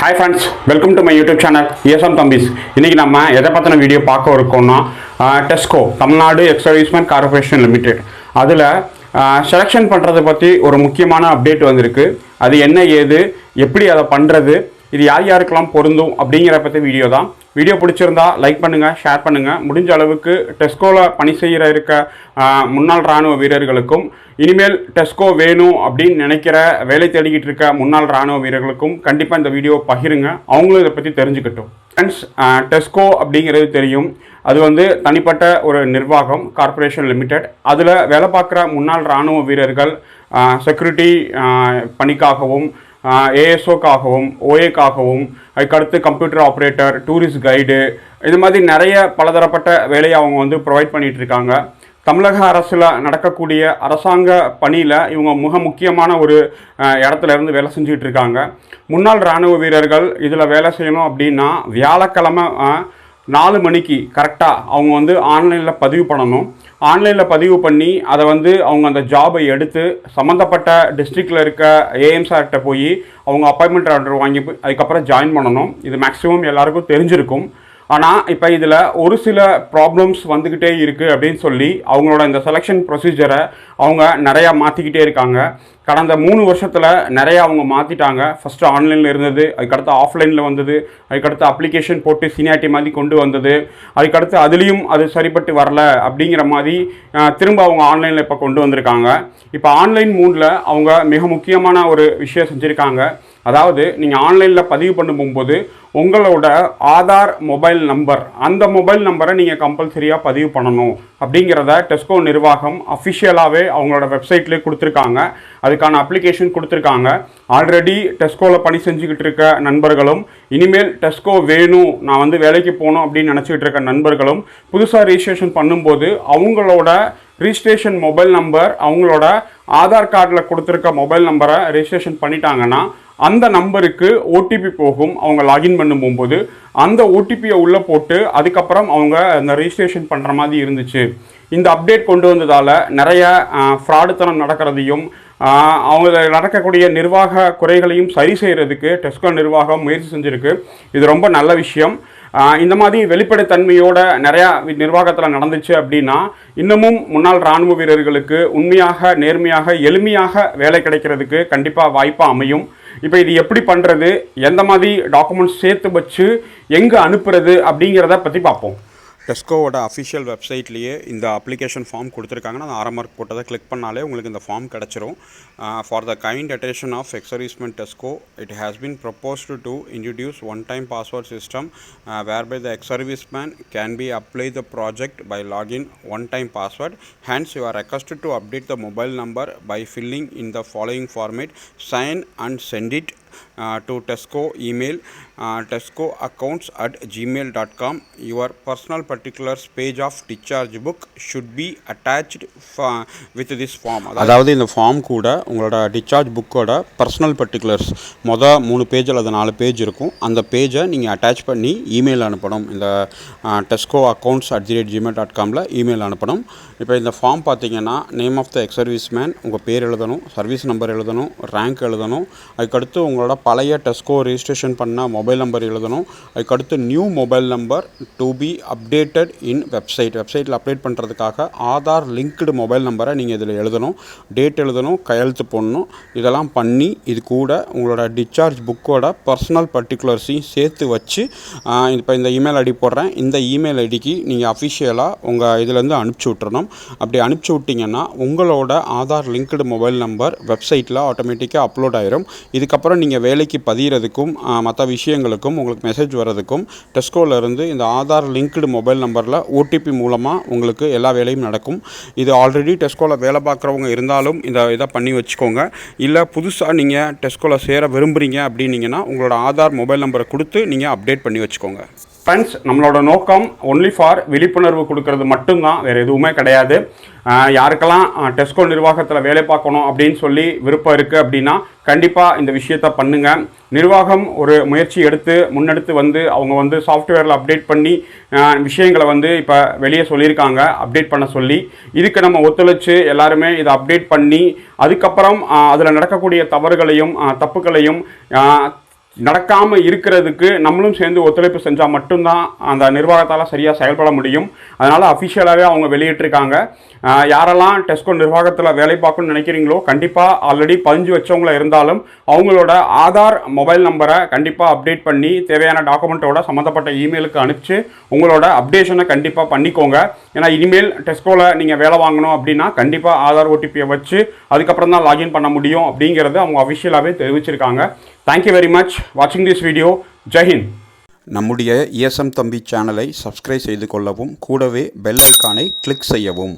Hi friends, welcome to my YouTube channel ESM தம்பிஸ். இன்றைக்கி நம்ம எதை பற்றின வீடியோ பார்க்க இருக்கோம்னா Tesco Tamil Nadu ex-servicemen corporation limited அதில் செலெக்ஷன் பண்ணுறதை பற்றி ஒரு முக்கியமான அப்டேட் வந்திருக்கு. அது என்ன ஏது எப்படி அதை பண்ணுறது, இது யார் யாருக்கெல்லாம் பொருந்தும் அப்படிங்கிற பற்றி வீடியோ தான். வீடியோ பிடிச்சிருந்தா லைக் பண்ணுங்கள், ஷேர் பண்ணுங்கள். முடிஞ்ச அளவுக்கு டெஸ்கோவில் பணி இருக்க முன்னாள் இராணுவ வீரர்களுக்கும் இனிமேல் டெஸ்கோ வேணும் அப்படின்னு நினைக்கிற வேலை தேடிக்கிட்டு இருக்க முன்னாள் இராணுவ வீரர்களுக்கும் கண்டிப்பாக இந்த வீடியோ பகிருங்க, அவங்களும் இதை பற்றி தெரிஞ்சுக்கட்டும். ஃப்ரெண்ட்ஸ், டெஸ்கோ அப்படிங்கிறது தெரியும், அது தனிப்பட்ட ஒரு நிர்வாகம், கார்பரேஷன் லிமிடெட். அதில் வேலை பார்க்குற முன்னாள் இராணுவ வீரர்கள் செக்யூரிட்டி பணிக்காகவும் ஏஎஸ்ஓக்காகவும் ஓஏக்காகவும் அதுக்கடுத்து கம்ப்யூட்டர் ஆப்ரேட்டர், டூரிஸ்ட் கைடு, இது மாதிரி நிறைய பலதரப்பட்ட வேலையை அவங்க ப்ரொவைட் பண்ணிகிட்டு இருக்காங்க. தமிழக அரசில் நடக்கக்கூடிய அரசாங்க பணியில் இவங்க மிக முக்கியமான ஒரு இடத்துல இருந்து வேலை செஞ்சுக்கிட்டு இருக்காங்க. முன்னாள் இராணுவ வீரர்கள் இதில் வேலை செய்யணும் அப்படின்னா வியாழக்கிழமை 4 மணிக்கு கரெக்டாக அவங்க ஆன்லைனில் பதிவு பண்ணணும். ஆன்லைனில் பதிவு பண்ணி அதை அவங்க அந்த ஜாபை எடுத்து சம்மந்தப்பட்ட டிஸ்ட்ரிக்டில் இருக்க ஏஎம் சார்கிட்ட போய் அவங்க அப்பாயின்மெண்ட் ஆர்டர் வாங்கி அதுக்கப்புறம் ஜாயின் பண்ணணும். இது மேக்ஸிமம் எல்லாருக்கும் தெரிஞ்சிருக்கும். ஆனால் இப்போ இதில் ஒரு சில ப்ராப்ளம்ஸ் வந்துக்கிட்டே இருக்குது அப்படின்னு சொல்லி அவங்களோட இந்த செலெக்ஷன் ப்ரொசீஜரை அவங்க நிறையா மாற்றிக்கிட்டே இருக்காங்க. கடந்த 3 வருஷத்தில் நிறையா அவங்க மாற்றிட்டாங்க. ஃபஸ்ட்டு ஆன்லைனில் இருந்தது, அதுக்கடுத்து ஆஃப்லைனில் வந்தது, அதுக்கடுத்து அப்ளிகேஷன் போட்டு சீனியாரிட்டி மாதிரி கொண்டு வந்தது, அதுக்கடுத்து அதுலேயும் அது சரிப்பட்டு வரல அப்படிங்கிற மாதிரி திரும்ப அவங்க ஆன்லைனில் இப்போ கொண்டு வந்திருக்காங்க. இப்போ ஆன்லைன் மூடில் அவங்க மிக முக்கியமான ஒரு விஷயம் செஞ்சுருக்காங்க. அதாவது நீங்கள் ஆன்லைனில் பதிவு பண்ணும்போது உங்களோட ஆதார் மொபைல் நம்பர், அந்த மொபைல் நம்பரை நீங்கள் கம்பல்சரியாக பதிவு பண்ணணும் அப்படிங்கிறத டெஸ்கோ நிர்வாகம் அஃபிஷியலாகவே அவங்களோட வெப்சைட்லேயே கொடுத்துருக்காங்க. அதுக்கான அப்ளிகேஷன் கொடுத்துருக்காங்க. ஆல்ரெடி டெஸ்கோவில் பணி செஞ்சுக்கிட்டு இருக்க நண்பர்களும் இனிமேல் டெஸ்கோ வேணும், நான் வேலைக்கு போகணும் அப்படின்னு நினச்சிக்கிட்டு இருக்க நண்பர்களும் புதுசாக ரிஜிஸ்ட்ரேஷன் பண்ணும்போது அவங்களோட ரிஜிஸ்ட்ரேஷன் மொபைல் நம்பர், அவங்களோட ஆதார் கார்டில் கொடுத்துருக்க மொபைல் நம்பரை ரிஜிஸ்ட்ரேஷன் பண்ணிட்டாங்கன்னா அந்த நம்பருக்கு ஓடிபி போகும். அவங்க லாகின் பண்ணும்போது அந்த ஓடிபியை உள்ளே போட்டு அதுக்கப்புறம் அவங்க அந்த ரெஜிஸ்ட்ரேஷன் பண்ணுற மாதிரி இருந்துச்சு. இந்த அப்டேட் கொண்டு வந்ததால் நிறைய ஃப்ராடுத்தனம் நடக்கிறதையும் அவங்க நடக்கக்கூடிய நிர்வாக குறைகளையும் சரி செய்கிறதுக்கு டெஸ்கோ நிர்வாகம் முயற்சி செஞ்சுருக்கு. இது ரொம்ப நல்ல விஷயம். இந்த மாதிரி வெளிப்படைத்தன்மையோட நிறையா நிர்வாகத்தில் நடந்துச்சு அப்படின்னா இன்னமும் முன்னாள் இராணுவ வீரர்களுக்கு உண்மையாக, நேர்மையாக, எளிமையாக வேலை கிடைக்கிறதுக்கு கண்டிப்பாக வாய்ப்பாக அமையும். இப்போ இது எப்படி பண்ணுறது, எந்த மாதிரி டாக்குமெண்ட்ஸ் சேர்த்து வச்சு எங்கே அனுப்புறது அப்படிங்கிறத பற்றி பார்ப்போம். டெஸ்கோவோட அஃபிஷியல் வெப்சைட்லேயே இந்த அப்ளிகேஷன் ஃபார்ம் கொடுத்துருக்காங்கன்னா அந்த ஆரமார்க் போட்டதை கிளிக் பண்ணாலே உங்களுக்கு இந்த ஃபார்ம் கிடச்சிரும். For the kind attention of exservicemen desk, it has been proposed to introduce one time password system whereby the exserviceman can be apply the project by login one time password. Hence you are requested to update the mobile number by filling in the following format: sign and send it to Tesco email tescoaccounts@gmail.com. Your personal particulars page of discharge book should be attached with this form. அதாவது இந்த form கூட உங்களோட discharge புக்கோட personal particulars 3 page அல்லது 4 page இருக்கும். அந்த பேஜை நீங்கள் அட்டாச் பண்ணி இமெயில் அனுப்பணும். இந்த tescoaccounts@gmail.comல இமெயில் அனுப்பணும். இப்போ இந்த ஃபார்ம் பார்த்தீங்கன்னா நேம் ஆஃப் த எக்ஸர்வீஸ்மேன், உங்கள் பேர் எழுதணும், சர்வீஸ் நம்பர் எழுதணும், ரேங்க் எழுதணும், அதுக்கடுத்து உங்களோட பழைய டெஸ்கோ ரெஜிஸ்ட்ரேஷன் பண்ண மொபைல் நம்பர் எழுதணும், அதுக்கடுத்து new mobile number to be updated இன் வெப்சைட்டில் அப்டேட் பண்ணுறதுக்காக ஆதார் லிங்க்டு மொபைல் நம்பரை நீங்கள் இதில் எழுதணும், டேட் எழுதணும், கையெழுத்து போடணும். இதெல்லாம் பண்ணி இது கூட உங்களோட டிஸ்சார்ஜ் புக்கோட பர்சனல் பர்டிகுலர்ஸையும் சேர்த்து வச்சு இப்போ இந்த இமெயில் ஐடி போடுறேன், இந்த இமெயில் ஐடிக்கு நீங்கள் அஃபிஷியலாக உங்கள் இதிலேருந்து அனுப்பிச்சி விட்றணும். அப்படி அனுப்பிச்சி விட்டிங்கன்னா உங்களோட ஆதார் லிங்க்டு மொபைல் நம்பர் வெப்சைட்டில் ஆட்டோமேட்டிக்காக அப்லோட் ஆயிரும். இதுக்கப்புறம் நீங்கள் வேலைக்கு பதிகிறதுக்கும் மற்ற விஷயங்களுக்கும் உங்களுக்கு மெசேஜ் வர்றதுக்கும் டெஸ்கோவிலேருந்து இந்த ஆதார் லிங்க்டு மொபைல் நம்பரில் ஓடிபி மூலமாக உங்களுக்கு எல்லா வேலையும் நடக்கும். இது ஆல்ரெடி டெஸ்கோவில் வேலை பார்க்குறவங்க இருந்தாலும் இதை பண்ணி வச்சுக்கோங்க. இல்லை புதுசாக நீங்கள் டெஸ்கோவில் சேர விரும்புகிறீங்க அப்படின்னீங்கன்னா உங்களோட ஆதார் மொபைல் நம்பரை கொடுத்து நீங்கள் அப்டேட் பண்ணி வச்சுக்கோங்க. ஃப்ரெண்ட்ஸ், நம்மளோட நோக்கம் ஒன்லி ஃபார் விழிப்புணர்வு கொடுக்கறது மட்டும்தான், வேறு எதுவுமே கிடையாது. யாருக்கெல்லாம் டெஸ்கோ நிர்வாகத்தில் வேலை பார்க்கணும் அப்படின்னு சொல்லி விருப்பம் இருக்குது அப்படின்னா கண்டிப்பாக இந்த விஷயத்தை பண்ணுங்கள். நிர்வாகம் ஒரு முயற்சி முன்னெடுத்து அவங்க சாஃப்ட்வேரில் அப்டேட் பண்ணி விஷயங்களை இப்போ வெளியே சொல்லியிருக்காங்க அப்டேட் பண்ண சொல்லி. இதுக்கு நம்ம ஒத்துழைச்சு எல்லாருமே இதை அப்டேட் பண்ணி அதுக்கப்புறம் அதில் நடக்கக்கூடிய தவறுகளையும் தப்புகளையும் நடக்காமல் இருக்கிறதுக்கு நம்மளும் சேர்ந்து ஒத்துழைப்பு செஞ்சால் மட்டும்தான் அந்த நிர்வாகத்தால் சரியாக செயல்பட முடியும். அதனால் அஃபிஷியலாகவே அவங்க வெளியிட்டிருக்காங்க. யாரெல்லாம் டெஸ்கோ நிர்வாகத்தில் வேலை பார்க்கணும்னு நினைக்கிறீங்களோ கண்டிப்பாக ஆல்ரெடி பதிஞ்சு வச்சவங்கள இருந்தாலும் அவங்களோட ஆதார் மொபைல் நம்பரை கண்டிப்பாக அப்டேட் பண்ணி தேவையான டாக்குமெண்ட்டோட சம்மந்தப்பட்ட இமெயிலுக்கு அனுப்பிச்சு உங்களோட அப்டேஷனை கண்டிப்பாக பண்ணிக்கோங்க. ஏன்னா இனிமேல் டெஸ்கோவில் நீங்கள் வேலை வாங்கணும் அப்படின்னா கண்டிப்பாக ஆதார் ஓடிபியை வச்சு அதுக்கப்புறம் தான் லாகின் பண்ண முடியும் அப்படிங்கிறது அவங்க அஃபிஷியலாகவே தெரிவிச்சிருக்காங்க. தேங்க்யூ வெரி மச் வாட்சிங் திஸ் வீடியோ. ஜெய்ஹிந்த். நம்முடைய ESM தம்பி சேனலை சப்ஸ்கிரைப் செய்து கொள்ளவும், கூடவே பெல் ஐக்கானை கிளிக் செய்யவும்.